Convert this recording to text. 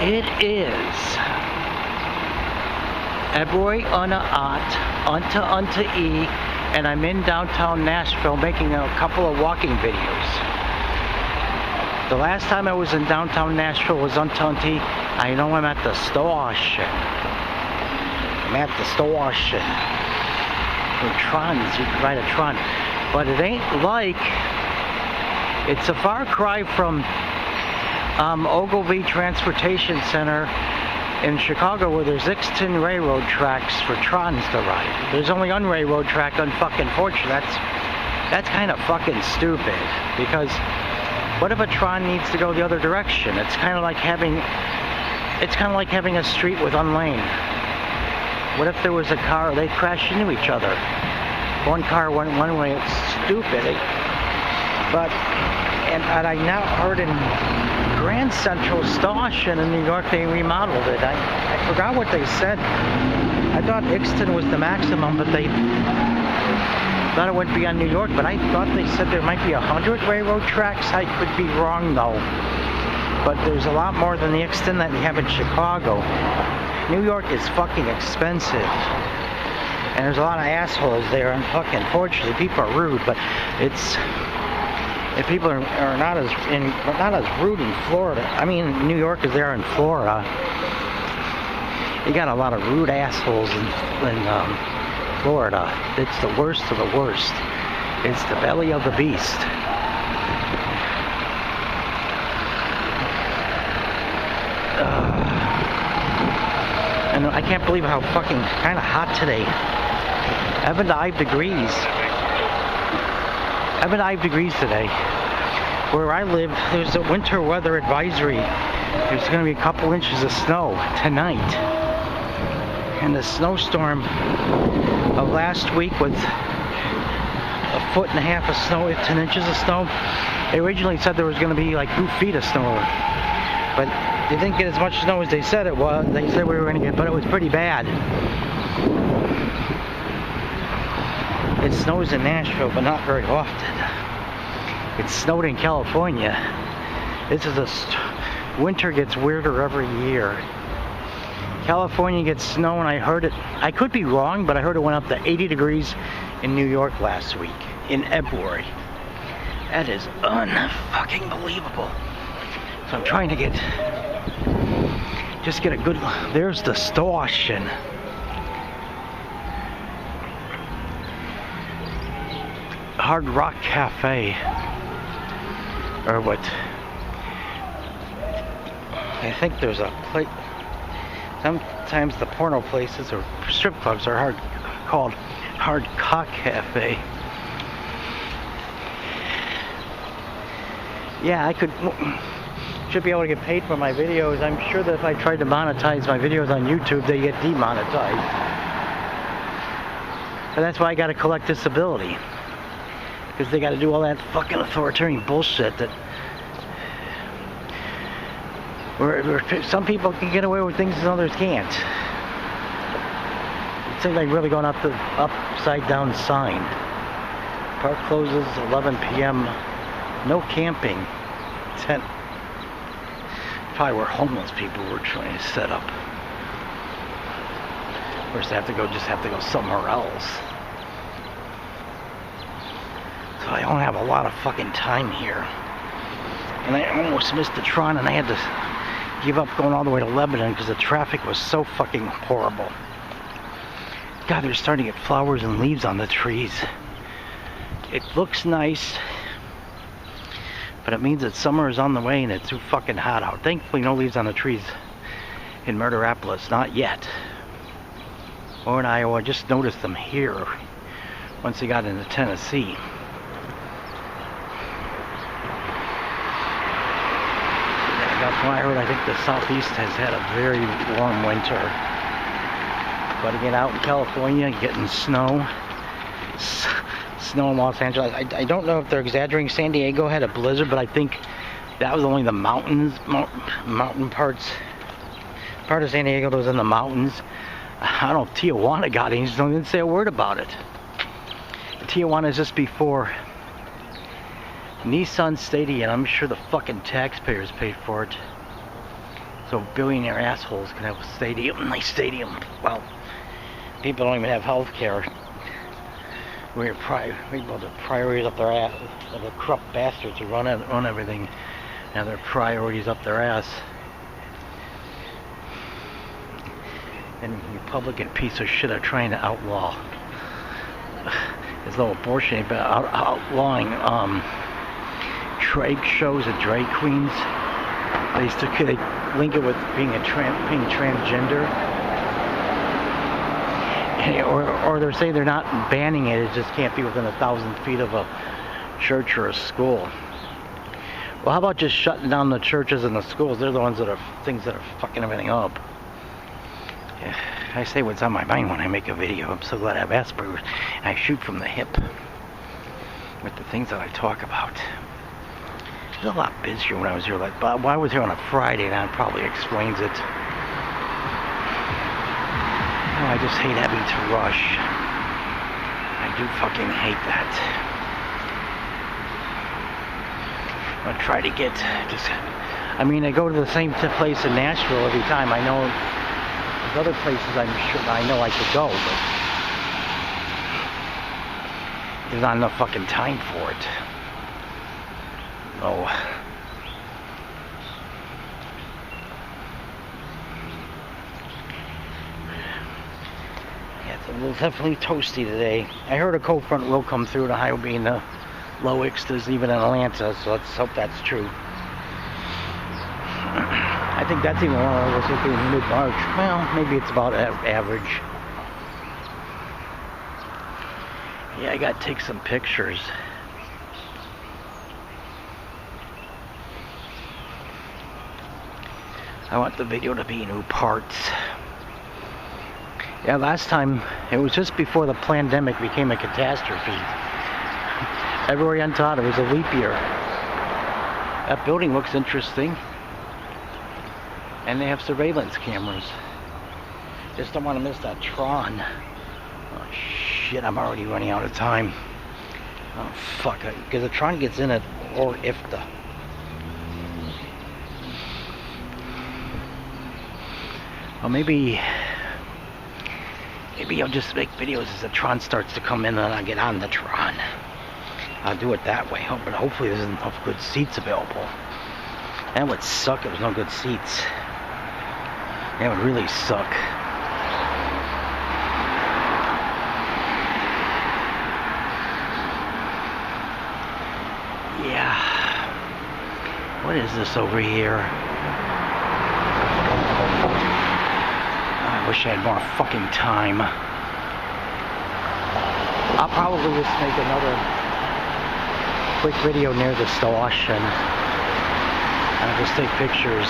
It is Ebroy unta e, and I'm in downtown Nashville making a couple of walking videos. The last time I was in downtown Nashville was unta. I know I'm at the station. I'm at the station. For Trons, you can ride a Tron. But it ain't like, it's a far cry from Ogilvy Transportation Center in Chicago, where there's Ixton railroad tracks for Trons to ride. There's only one railroad track on fucking Fortune. That's kind of fucking stupid, because what if a Tron needs to go the other direction? It's kind of like having a street with one lane. What if there was a car, they crash into each other? One car went one way, it's stupid. And I now heard in Grand Central Station in New York, they remodeled it. I forgot what they said. I thought Ixton was the maximum, but they thought it wouldn't be on New York, but I thought they said there might be 100 railroad tracks. I could be wrong though. But there's a lot more than the Ixton that we have in Chicago. New York is fucking expensive. And there's a lot of assholes there, and fucking fortunately people are rude, but if people are not as rude in Florida. I mean, New York is there in Florida. You got a lot of rude assholes in Florida. It's the worst of the worst. It's the belly of the beast. And I can't believe how fucking kind of hot today. 75 degrees. 75 degrees today. Where I live, there's a winter weather advisory. There's going to be a couple inches of snow tonight. And the snowstorm of last week with 1.5 foot of snow, 10 inches of snow. They originally said there was going to be like 2 feet of snow. But they didn't get as much snow as they said it was. They said we were going to get, but it was pretty bad. It snows in Nashville, but not very often. It snowed in California. This is winter gets weirder every year. California gets snow, and I heard it. I could be wrong, but I heard it went up to 80 degrees in New York last week in February. That is unfucking believable. So I'm trying to get a good. There's the station. Hard Rock Cafe, or what? I think there's a place. Sometimes the porno places or strip clubs are called Hard Cock Cafe. Yeah, I should be able to get paid for my videos. I'm sure that if I tried to monetize my videos on YouTube, they get demonetized. But that's why I gotta collect disability. Because they gotta do all that fucking authoritarian bullshit that where some people can get away with things and others can't. It seems like really going up the upside down sign. Park closes 11 p.m. No camping. 10. Probably where homeless people were trying to set up. Of course, they have to go somewhere else. So I don't have a lot of fucking time here. And I almost missed the Tron, and I had to give up going all the way to Lebanon because the traffic was so fucking horrible. God, they're starting to get flowers and leaves on the trees. It looks nice, but it means that summer is on the way and it's too fucking hot out. Thankfully, no leaves on the trees in Murderapolis, not yet. Or in Iowa, I just noticed them here once they got into Tennessee. That's what I heard. I think the Southeast has had a very warm winter. But again, out in California, getting snow. Snow in Los Angeles. I don't know if they're exaggerating. San Diego had a blizzard, but I think that was only the mountain parts. Part of San Diego that was in the mountains. I don't know if Tijuana got any. They didn't say a word about it. Tijuana is just before Nissan Stadium. I'm sure the fucking taxpayers paid for it. so billionaire assholes can have a stadium, nice stadium. Well, people don't even have health care. We're the priorities up their ass, the corrupt bastards who run everything, and their priorities up their ass. And Republican piece of shit are trying to outlaw, as though abortion ain't been outlawing drag shows and drag queens. They link it with being transgender, or they're saying they're not banning it. It just can't be within 1,000 feet of a church or a school. Well, how about just shutting down the churches and the schools? They're the ones that are fucking everything up. Yeah, I say what's on my mind when I make a video. I'm so glad I have Asperger's. I shoot from the hip with the things that I talk about. It was a lot busier when I was here. Like, but I was here on a Friday, that probably explains it. Oh, I just hate having to rush. I do fucking hate that. I'll try to get I go to the same place in Nashville every time. I know there's other places I know I could go, but there's not enough fucking time for it. Oh. Yeah, it's definitely toasty today. I heard a cold front will come through, the high will be in the low X's even in Atlanta, so let's hope that's true. I think that's even more or less in mid-March. Well, maybe it's about average. Yeah, I gotta take some pictures. I want the video to be new parts. Yeah, last time, it was just before the pandemic became a catastrophe. Everywhere I thought it was a leap year. That building looks interesting. And they have surveillance cameras. Just don't want to miss that Tron. Oh shit, I'm already running out of time. Oh fuck, because the Tron gets in it, or IFTA. Well, maybe I'll just make videos as the Tron starts to come in and I'll get on the Tron. I'll do it that way, but hopefully there's enough good seats available. That would suck if there's no good seats. That would really suck. Yeah. What is this over here? I wish I had more fucking time. I'll probably just make another quick video near the Stosh and I'll just take pictures.